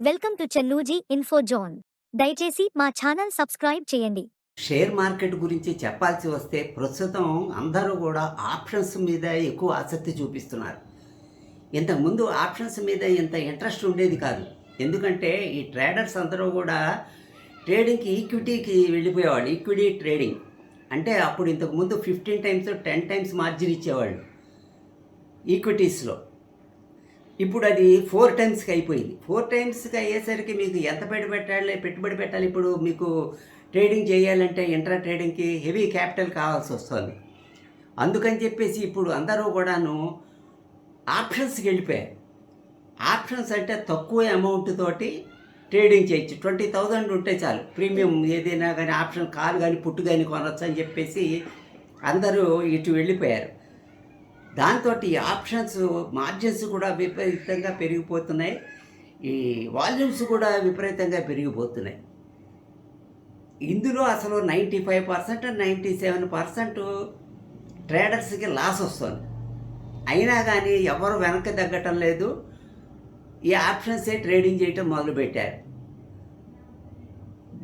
Welcome to Chennuji info zone. దయచేసి మా channel subscribe చేయండి. షేర్ మార్కెట్ గురించి చెప్పాల్సి వస్తే ప్రస్తుతం అందరూ కూడా ఆప్షన్స్ మీద ఎక్కువ ఆసక్తి చూపిస్తున్నారు. ఇంతకుముందు ఆప్షన్స్ మీద ఇంత ఇంట్రెస్ట్ ఉండేది కాదు. ఎందుకంటే ఈ ట్రేడర్స్ అందరూ కూడా ట్రేడింగ్కి ఈక్విటీకి వెళ్ళిపోయేవాళ్ళు. ఈక్విటీ ట్రేడింగ్ అంటే అప్పుడు ఇంతకుముందు 15 టైమ్స్ 10 టైమ్స్ మార్జిన్ ఇచ్చేవాళ్ళు ఈక్విటీస్లో. ఇప్పుడు అది 4 టైమ్స్కి అయిపోయింది. 4 టైమ్స్కి అయ్యేసరికి మీకు ఎంత పెట్టుబడి పెట్టాలి. ఇప్పుడు మీకు ట్రేడింగ్ చేయాలంటే ఇంట్రా ట్రేడింగ్కి హెవీ క్యాపిటల్ కావాల్సి వస్తుంది. అందుకని చెప్పేసి ఇప్పుడు అందరూ కూడాను ఆప్షన్స్కి వెళ్ళిపోయారు. ఆప్షన్స్ అంటే తక్కువ అమౌంట్ తోటి ట్రేడింగ్ చేయొచ్చు. 20,000 ఉంటే చాలు, ప్రీమియం ఏదైనా కానీ ఆప్షన్ కాల్ కానీ పుట్టు కానీ కొనవచ్చు అని చెప్పేసి అందరూ ఇటు వెళ్ళిపోయారు. దాంతో ఈ ఆప్షన్స్ మార్జిన్స్ కూడా విపరీతంగా పెరిగిపోతున్నాయి. ఈ వాల్యూమ్స్ కూడా విపరీతంగా పెరిగిపోతున్నాయి. ఇందులో అసలు 95% 97% ట్రేడర్స్కి లాస్ వస్తుంది. అయినా కానీ ఎవరు వెనక్కి తగ్గటం లేదు. ఈ ఆప్షన్సే ట్రేడింగ్ చేయటం మొదలుపెట్టారు.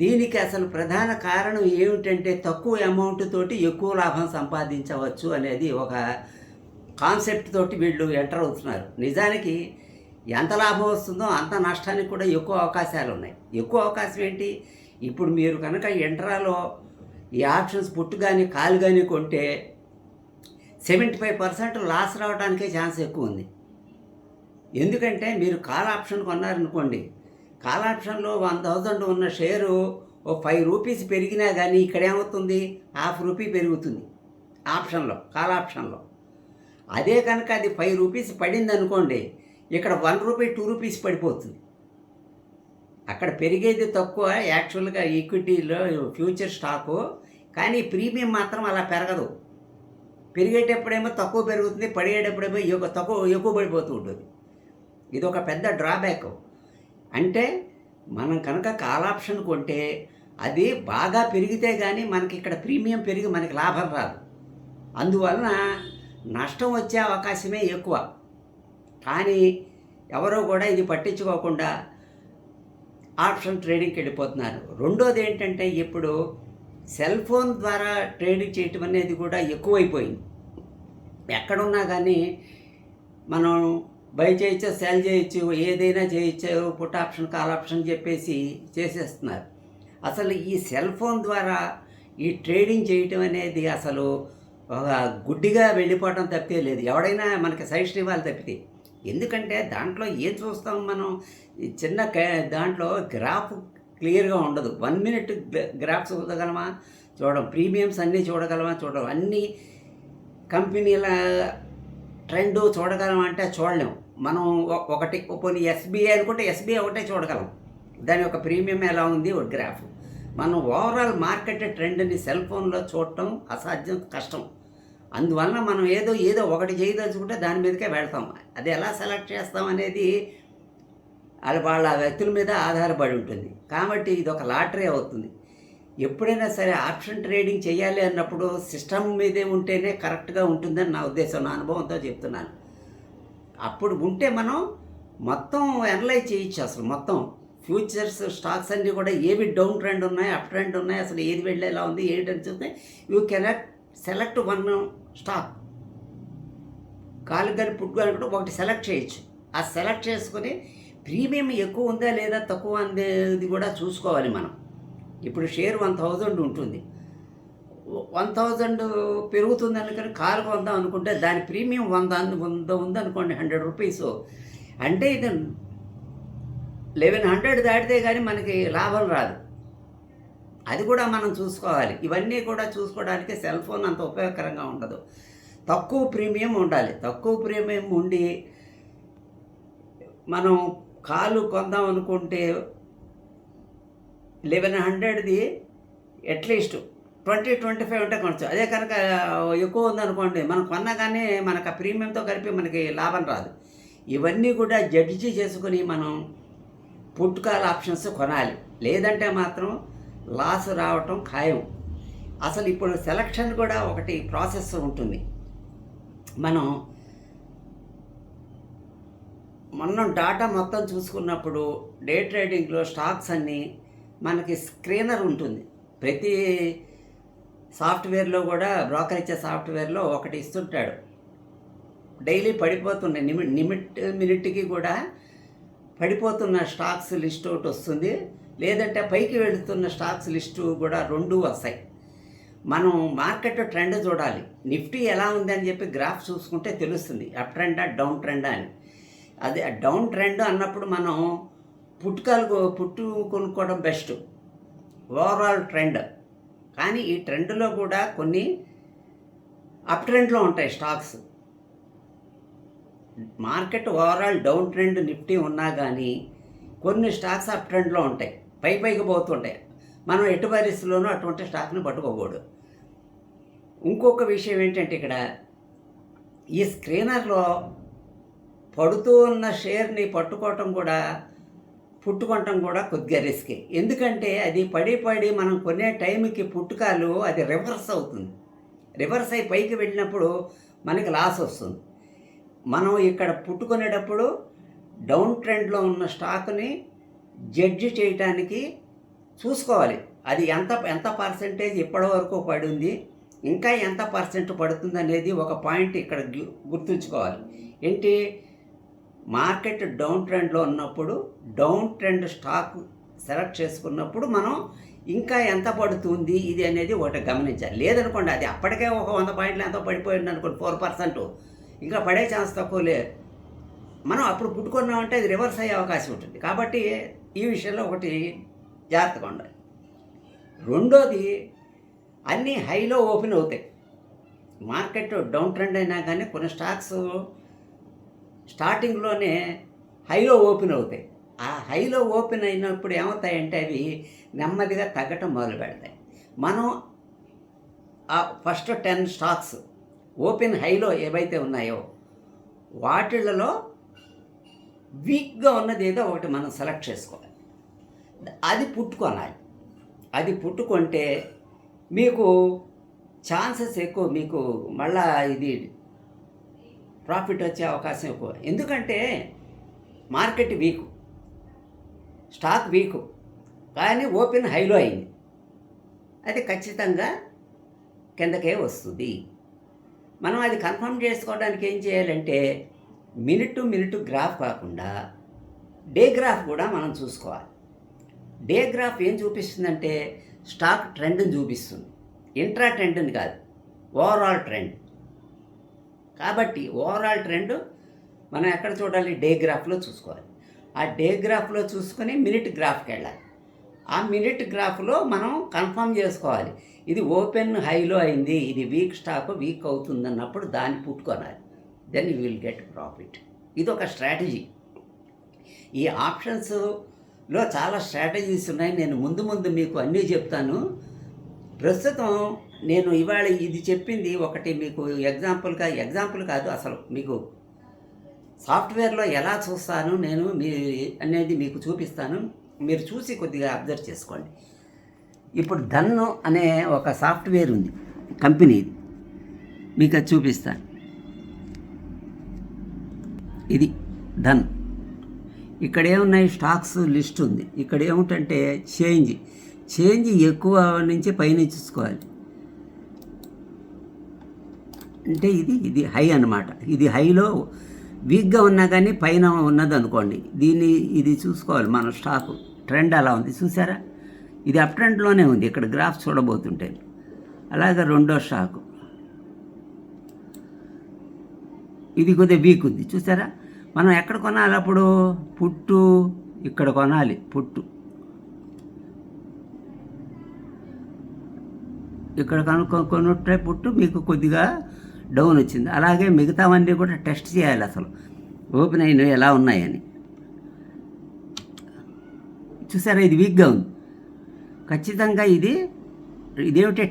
దీనికి అసలు ప్రధాన కారణం ఏమిటంటే తక్కువ అమౌంట్ తోటి ఎక్కువ లాభం సంపాదించవచ్చు అనేది ఒక కాన్సెప్ట్ తోటి వీళ్ళు ఎంటర్ అవుతున్నారు. నిజానికి ఎంత లాభం వస్తుందో అంత నష్టానికి కూడా ఎక్కువ అవకాశాలు ఉన్నాయి. ఎక్కువ అవకాశం ఏంటి? ఇప్పుడు మీరు కనుక ఎంట్రాలో ఈ ఆప్షన్స్ పుట్టు కానీ కాలు కానీ కొంటే 75% లాస్ రావడానికే ఛాన్స్ ఎక్కువ ఉంది. ఎందుకంటే మీరు కాల్ ఆప్షన్ కొన్నారనుకోండి, కాల్ ఆప్షన్లో 1,000 ఉన్న షేరు ఓ 5 రూపీస్ పెరిగినా కానీ ఇక్కడ ఏమవుతుంది, ½ రూపీ పెరుగుతుంది ఆప్షన్లో, కాల్ ఆప్షన్లో. అదే కనుక అది 5 రూపీస్ పడింది అనుకోండి, ఇక్కడ 1 రూపీ 2 రూపీస్ పడిపోతుంది. అక్కడ పెరిగేది తక్కువ యాక్చువల్గా ఈక్విటీలో ఫ్యూచర్ స్టాకు, కానీ ప్రీమియం మాత్రం అలా పెరగదు. పెరిగేటప్పుడేమో తక్కువ పెరుగుతుంది, పడిగేటప్పుడేమో ఎక్కువ పడిపోతూ ఉంటుంది. ఇది ఒక పెద్ద డ్రాబ్యాక్. అంటే మనం కనుక కాల్ ఆప్షన్ కొంటే అది బాగా పెరిగితే కానీ మనకి ఇక్కడ ప్రీమియం పెరిగి మనకి లాభం రాదు. అందువలన నష్టం వచ్చే అవకాశమే ఎక్కువ. కానీ ఎవరో కూడా ఇది పట్టించుకోకుండా ఆప్షన్ ట్రేడింగ్కి వెళ్ళిపోతున్నారు. రెండోది ఏంటంటే ఇప్పుడు సెల్ ఫోన్ ద్వారా ట్రేడింగ్ చేయటం అనేది కూడా ఎక్కువైపోయింది. ఎక్కడున్నా కానీ మనం బై చేయొచ్చు, సెల్ చేయొచ్చు, ఏదైనా చేయొచ్చు, పుట్ ఆప్షన్ కాల్ ఆప్షన్ చెప్పేసి చేసేస్తున్నారు. అసలు ఈ సెల్ ఫోన్ ద్వారా ఈ ట్రేడింగ్ చేయటం అనేది అసలు గుడ్డిగా వెళ్ళిపోవడం తప్పితే లేదు. ఎవడైనా మనకి సజెషన్ ఇవ్వాలి తప్పితే. ఎందుకంటే దాంట్లో ఏం చూస్తాం మనం, చిన్న దాంట్లో గ్రాఫ్ క్లియర్గా ఉండదు. 1 మినిట్ గ్రాఫ్స్ చూడగలమా? చూడం. ప్రీమియమ్స్ అన్నీ చూడగలమా? చూడడం. అన్ని కంపెనీల ట్రెండ్ చూడగలమా అంటే చూడలేం. మనం ఒకటి పోనీ ఎస్బీఐ అనుకుంటే ఎస్బీఐ ఒకటే చూడగలం, దాని యొక్క ప్రీమియం ఎలా ఉంది ఒక గ్రాఫ్. మనం ఓవరాల్ మార్కెట్ ట్రెండ్ని సెల్ ఫోన్లో చూడటం అసాధ్యం, కష్టం. అందువలన మనం ఏదో ఒకటి చేయదలుచుకుంటే దాని మీదకే వెళ్తాం. అది ఎలా సెలెక్ట్ చేస్తాం అనేది అది వాళ్ళ వ్యక్తుల మీద ఆధారపడి ఉంటుంది. కాబట్టి ఇది ఒక లాటరీ అవుతుంది. ఎప్పుడైనా సరే ఆప్షన్ ట్రేడింగ్ చేయాలి అన్నప్పుడు సిస్టమ్ మీదే ఉంటేనే కరెక్ట్గా ఉంటుందని నా ఉద్దేశం, నా అనుభవంతో చెప్తున్నాను. అప్పుడు ఉంటే మనం మొత్తం అనలైజ్ చేయొచ్చు. అసలు మొత్తం ఫ్యూచర్స్ స్టాక్స్ అన్నీ కూడా ఏవి డౌన్ ట్రెండ్ ఉన్నాయి, అప్ ట్రెండ్ ఉన్నాయి, అసలు ఏది వెళ్ళేలా ఉంది ఏంటని చూస్తే యూ కెనాట్ సెలెక్ట్ 1 స్టాక్. కాలు కానీ పుట్టు కానీ కూడా ఒకటి సెలెక్ట్ చేయొచ్చు. ఆ సెలెక్ట్ చేసుకొని ప్రీమియం ఎక్కువ ఉందా లేదా తక్కువ అనేది కూడా చూసుకోవాలి మనం. ఇప్పుడు షేర్ 1,000 ఉంటుంది, 1,000 పెరుగుతుంది అనుకుని కారు కొందాం అనుకుంటే దాని ప్రీమియం 100 ఉందనుకోండి, 100 రూపీస్. అంటే ఇది 1100 దాటితే కానీ మనకి లాభం రాదు. అది కూడా మనం చూసుకోవాలి. ఇవన్నీ కూడా చూసుకోవడానికి సెల్ ఫోన్ అంత ఉపయోగకరంగా ఉండదు. తక్కువ ప్రీమియం ఉండాలి. తక్కువ ప్రీమియం ఉండి మనం కాలు కొందాం అనుకుంటే 1100ది అట్లీస్ట్ 20-25 ఉంటే కొనచ్చు. అదే కనుక ఎక్కువ ఉందనుకోండి, మనం కొన్నా కానీ మనకు ఆ ప్రీమియంతో కలిపి మనకి లాభం రాదు. ఇవన్నీ కూడా జడ్జి చేసుకుని మనం పుట్ కాల్ ఆప్షన్స్ కొనాలి. లేదంటే మాత్రం లాస్ రావటం ఖాయం. అసలు ఇప్పుడు సెలక్షన్ కూడా ఒకటి ప్రాసెస్ ఉంటుంది. మనం మనం డాటా మొత్తం చూసుకున్నప్పుడు డే ట్రేడింగ్లో స్టాక్స్ అన్నీ మనకి స్క్రీనర్ ఉంటుంది. ప్రతి సాఫ్ట్వేర్లో కూడా బ్రోకర్ ఇచ్చే సాఫ్ట్వేర్లో ఒకటి ఇస్తుంటాడు. డైలీ పడిపోతున్నాయి మినిట్కి కూడా పడిపోతున్న స్టాక్స్ లిస్ట్ ఒకటి వస్తుంది, లేదంటే పైకి వెళుతున్న స్టాక్స్ లిస్టు కూడా 2 వస్తాయి. మనం మార్కెట్ ట్రెండ్ చూడాలి. నిఫ్టీ ఎలా ఉంది అని చెప్పి గ్రాఫ్ చూసుకుంటే తెలుస్తుంది, అప్ ట్రెండా డౌన్ ట్రెండా అని. అదే డౌన్ ట్రెండ్ అన్నప్పుడు మనం పుట్టు కొనుక్కోవడం బెస్ట్, ఓవరాల్ ట్రెండ్. కానీ ఈ ట్రెండ్లో కూడా కొన్ని అప్ ట్రెండ్లో ఉంటాయి stocks. Market overall down trend Nifty ఉన్నా కానీ కొన్ని స్టాక్స్ అప్ ట్రెండ్లో ఉంటాయి, పైకి పోతుంటాయి. మనం ఎటు పరిస్థితుల్లోనూ అటువంటి స్టాక్ని పట్టుకోకూడదు. ఇంకొక విషయం ఏంటంటే ఇక్కడ ఈ స్క్రీనర్లో పడుతూ ఉన్న షేర్ని పుట్టుకోవటం కూడా కొద్దిగా రిస్కే. ఎందుకంటే అది పడి మనం కొనే టైంకి పుట్టుకాలు అది రివర్స్ అవుతుంది. రివర్స్ అయి పైకి వెళ్ళినప్పుడు మనకి లాస్ వస్తుంది. మనం ఇక్కడ పుట్టుకునేటప్పుడు డౌన్ ట్రెండ్లో ఉన్న స్టాక్ని జడ్జి చేయటానికి చూసుకోవాలి. అది ఎంత పర్సెంటేజ్ ఇప్పటివరకు పడింది, ఇంకా ఎంత పర్సెంట్ పడుతుంది అనేది ఒక పాయింట్ ఇక్కడ గుర్తుంచుకోవాలి. ఏంటి, మార్కెట్ డౌన్ ట్రెండ్లో ఉన్నప్పుడు డౌన్ ట్రెండ్ స్టాక్ సెలెక్ట్ చేసుకున్నప్పుడు మనం ఇంకా ఎంత పడుతుంది ఇది అనేది ఒకటి గమనించాలి. లేదనుకోండి అది అప్పటికే ఒక 100 పాయింట్లు ఎంతో పడిపోయింది అనుకోండి, 4%, ఇంకా పడే ఛాన్స్ తక్కువలే. మనం అప్పుడు పుట్టుకున్నామంటే అది రివర్స్ అయ్యే అవకాశం ఉంటుంది. కాబట్టి ఈ విషయంలో ఒకటి జాగ్రత్తగా ఉండాలి. రెండోది, అన్నీ హైలో ఓపెన్ అవుతాయి. మార్కెట్ డౌన్ ట్రెండ్ అయినా కానీ కొన్ని స్టాక్స్ స్టార్టింగ్లోనే హైలో ఓపెన్ అవుతాయి. ఆ హైలో ఓపెన్ అయినప్పుడు ఏమవుతాయంటే అవి నెమ్మదిగా తగ్గటం మొదలు పెడతాయి. మనం ఆ ఫస్ట్ 10 స్టాక్స్ ఓపెన్ హైలో ఏవైతే ఉన్నాయో వాటిలలో వీక్గా ఉన్నది ఏదో ఒకటి మనం సెలెక్ట్ చేసుకోవాలి. అది పుట్టుకొనాలి. అది పుట్టుకుంటే మీకు ఛాన్సెస్ ఎక్కువ, మీకు మళ్ళా ఇది ప్రాఫిట్ వచ్చే అవకాశం ఎక్కువ. ఎందుకంటే మార్కెట్ వీకు, స్టాక్ వీకు, కానీ ఓపెన్ హైలో అయింది, అది ఖచ్చితంగా కిందకే వస్తుంది. మనం అది కన్ఫర్మ్ చేసుకోవడానికి ఏం చేయాలంటే మినిట్ గ్రాఫ్ కాకుండా డే గ్రాఫ్ కూడా మనం చూసుకోవాలి. డే గ్రాఫ్ ఏం చూపిస్తుందంటే స్టాక్ ట్రెండ్ని చూపిస్తుంది, ఇంట్రా ట్రెండ్ని కాదు, ఓవరాల్ ట్రెండ్. కాబట్టి ఓవరాల్ ట్రెండ్ మనం ఎక్కడ చూడాలి, డే గ్రాఫ్లో చూసుకోవాలి. ఆ డే గ్రాఫ్లో చూసుకొని మినిట్ గ్రాఫ్కి వెళ్ళాలి. ఆ మినిట్ గ్రాఫ్లో మనం కన్ఫర్మ్ చేసుకోవాలి, ఇది ఓపెన్ హైలో అయింది, ఇది వీక్ స్టాక్ వీక్ అవుతుంది అన్నప్పుడు దాన్ని పుట్టుకొనాలి. Then you will get profit. ఇది ఒక స్ట్రాటజీ. ఈ ఆప్షన్స్లో చాలా స్ట్రాటజీస్ ఉన్నాయి. నేను ముందు మీకు అన్నీ చెప్తాను. ప్రస్తుతం నేను ఇవాళ ఇది చెప్పింది ఒకటి మీకు ఎగ్జాంపుల్ కాదు, అసలు మీకు సాఫ్ట్వేర్లో ఎలా చూస్తాను నేను అనేది మీకు చూపిస్తాను. మీరు చూసి కొద్దిగా అబ్జర్వ్ చేసుకోండి. ఇప్పుడు ధన్ అనే ఒక సాఫ్ట్వేర్ ఉంది, కంపెనీ, ఇది మీకు అది చూపిస్తాను. ఇది ధన్. ఇక్కడ ఏమున్నాయి, స్టాక్స్ లిస్ట్ ఉంది. ఇక్కడ ఏమిటంటే చేంజ్ ఎక్కువ నుంచి పైన చూసుకోవాలి. అంటే ఇది హై అన్నమాట. ఇది హైలో వీక్గా ఉన్నా కానీ పైన ఉన్నది అనుకోండి, ఇది చూసుకోవాలి. మన స్టాక్ ట్రెండ్ అలా ఉంది, చూసారా, ఇది అప్ ట్రెండ్లోనే ఉంది. ఇక్కడ గ్రాఫ్ చూడబోతుంటే అలాగే రెండో స్టాకు ఇది కొద్దిగా వీక్ ఉంది, చూసారా. మనం ఎక్కడ కొనాలి అప్పుడు, ఇక్కడ కొనాలి. ఇక్కడ కొనుట్టే మీకు కొద్దిగా డౌన్ వచ్చింది. అలాగే మిగతావన్నీ కూడా టెస్ట్ చేయాలి, అసలు ఓపెన్ అయినవి ఎలా ఉన్నాయని. చూసారా, ఇది వీక్గా ఉంది. ఖచ్చితంగా ఇదేమిటి,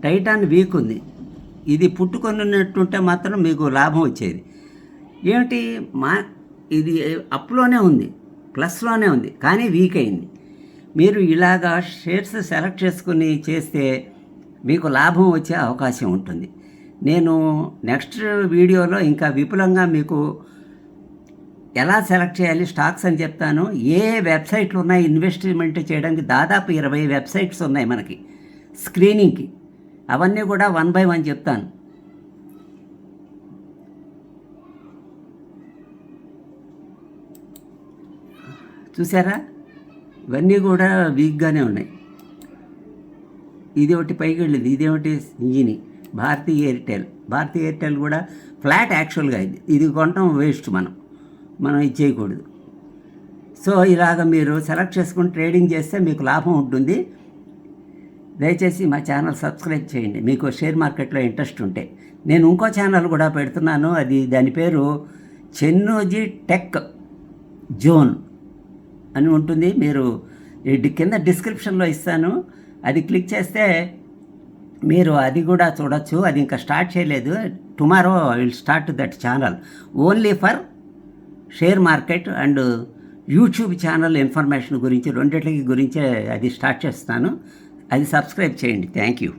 టైటాన్ వీక్ ఉంది. ఇది పుట్టుకొనినట్టుంటే మాత్రం మీకు లాభం వచ్చేది. ఏమిటి, ఇది అప్లోనే ఉంది, ప్లస్లోనే ఉంది, కానీ వీక్ అయింది. మీరు ఇలాగా షేర్స్ సెలెక్ట్ చేసుకుని చేస్తే మీకు లాభం వచ్చే అవకాశం ఉంటుంది. నేను నెక్స్ట్ వీడియోలో ఇంకా విపులంగా మీకు ఎలా సెలెక్ట్ చేయాలి స్టాక్స్ అని చెప్తాను. ఏ వెబ్సైట్లు ఉన్నాయి ఇన్వెస్ట్మెంట్ చేయడానికి, దాదాపు 20 వెబ్సైట్స్ ఉన్నాయి మనకి స్క్రీనింగ్కి. అవన్నీ కూడా 1 by 1 చెప్తాను. చూసారా, ఇవన్నీ కూడా వీక్గానే ఉన్నాయి. ఇది ఒకటి పైకి వెళ్ళింది, ఇదేమిటి ఇంజిని భారతీయ ఎయిర్టెల్ కూడా ఫ్లాట్ యాక్చువల్గా. ఇది కొనటం వేస్ట్, మనం ఇది చేయకూడదు. సో ఇలాగ మీరు సెలెక్ట్ చేసుకుని ట్రేడింగ్ చేస్తే మీకు లాభం ఉంటుంది. దయచేసి మా ఛానల్ సబ్స్క్రైబ్ చేయండి మీకు షేర్ మార్కెట్లో ఇంట్రెస్ట్ ఉంటే. నేను ఇంకో ఛానల్ కూడా పెడుతున్నాను, దాని పేరు చెన్నోజీ టెక్ జోన్ అని ఉంటుంది. మీరు కింద డిస్క్రిప్షన్లో ఇస్తాను, అది క్లిక్ చేస్తే మీరు అది కూడా చూడొచ్చు. అది ఇంకా స్టార్ట్ చేయలేదు. Tomorrow I will start that channel only for share market and YouTube channel information గురించి, రెండిట్లకి గురించే అది స్టార్ట్ చేస్తాను. అది సబ్స్క్రైబ్ చేయండి. Thank you.